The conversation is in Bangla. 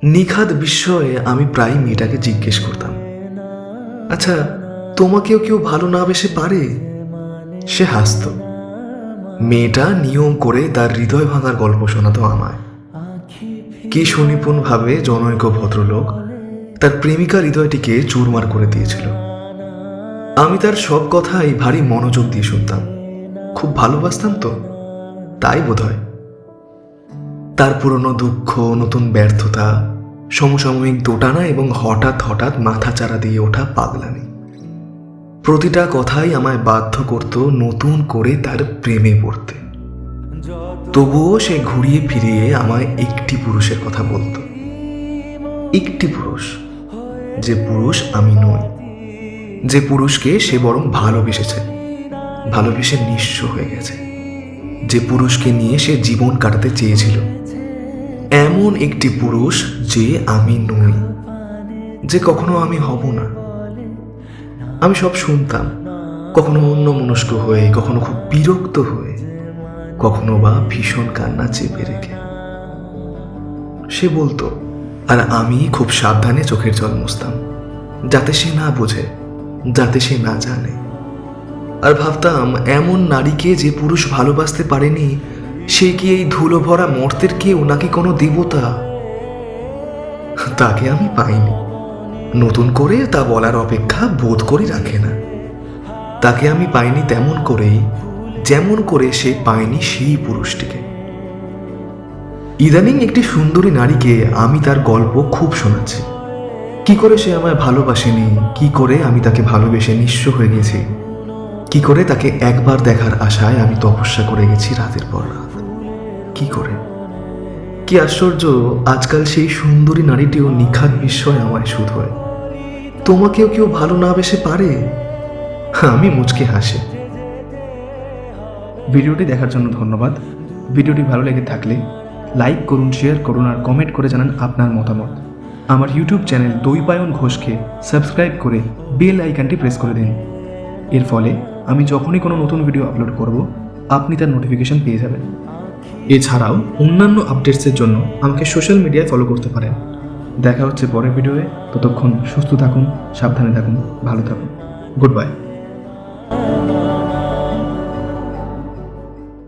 নিখাদ বিস্ময়ে আমি প্রায় মেয়েটাকে জিজ্ঞেস করতাম, আচ্ছা তোমাকেও কেউ ভালো না বেসে পারে? সে হাসত। মেয়েটা নিয়ম করে তার হৃদয় ভাঙার গল্প শোনাতো আমায়। কি সুনিপুণভাবে জনৈক ভদ্রলোক তার প্রেমিকার হৃদয়টিকে চুরমার করে দিয়েছিল। আমি তার সব কথাই ভারী মনোযোগ দিয়ে শুনতাম। খুব ভালোবাসতাম তো, তাই বোধহয়। তার পুরনো দুঃখ, নতুন ব্যর্থতা, সমসাময়িক দোটানা এবং হঠাৎ হঠাৎ মাথাচাড়া দিয়ে ওঠা পাগলামি, প্রতিটা কথাই আমায় বাধ্য করত নতুন করে তার প্রেমে পড়তে। তবুও সে ঘুরিয়ে ফিরিয়ে আমায় একটি পুরুষের কথা বলতো। একটি পুরুষ, যে পুরুষ আমি নই, যে পুরুষকে সে বরং ভালোবেসেছে, ভালোবেসে নিঃস্ব হয়ে গেছে, যে পুরুষকে নিয়ে সে জীবন কাটাতে চেয়েছিল। এমন একটি পুরুষ যে আমি নই, যে কখনো আমি হব না। আমি সব শুনতাম, কখনো অন্যমনস্ক হয়ে, কখনো খুব বিরক্ত হয়ে, কখনো বা ভীষণ কান্না চেপে রেখে। সে বলতো, আর আমি খুব সাবধানে চোখের জল মুছতাম, যাতে সে না বোঝে, যাতে সে না জানে। আর ভাবতাম, এমন নারীকে যে পুরুষ ভালোবাসতে পারেনি, সে কি এই ধুলো ভরা মর্তের কেউ, নাকি কোনো দেবতা? তাকে আমি পাইনি। নতুন করে তা বলার অপেক্ষা বোধ করি রাখে না। তাকে আমি পাইনি তেমন করেই, যেমন করে সে পায়নি সেই পুরুষটিকে। ইদানিং একটি সুন্দরী নারীকে আমি তার গল্প খুব শোনাচ্ছি। কি করে সে আমায় ভালোবাসেনি, কি করে আমি তাকে ভালোবেসে নিঃস্ব হয়ে গেছি, কি করে তাকে একবার দেখার আশায় আমি তপস্যা করে গেছি রাতের পর রাত। কি করে? কি আশ্চর্য, আজকাল সেই সুন্দরী নারীটিও নিখাদ বিস্ময় আমায় শুধোয়। তোমাকেও কেউ ভালো না বেসে পারে? আমি মুচকে হাসি। ভিডিওটি দেখার জন্য ধন্যবাদ। ভিডিওটি ভালো লেগে থাকলে লাইক করুন, শেয়ার করুন আর কমেন্ট করে জানান আপনার মতামত। আমার ইউটিউব চ্যানেল দৈপায়ন ঘোষকে সাবস্ক্রাইব করে বেল আইকনটি প্রেস করে দিন। এর ফলে আমি যখনই কোনো নতুন ভিডিও আপলোড করব, আপনি তার নোটিফিকেশন পেয়ে যাবেন। এছাড়াও অন্যান্য আপডেটসের জন্য আমাকে সোশ্যাল মিডিয়ায় ফলো করতে পারেন। দেখা হচ্ছে পরের ভিডিওয়ে। ততক্ষণ সুস্থ থাকুন, সাবধানে থাকুন, ভালো থাকুন। Good bye.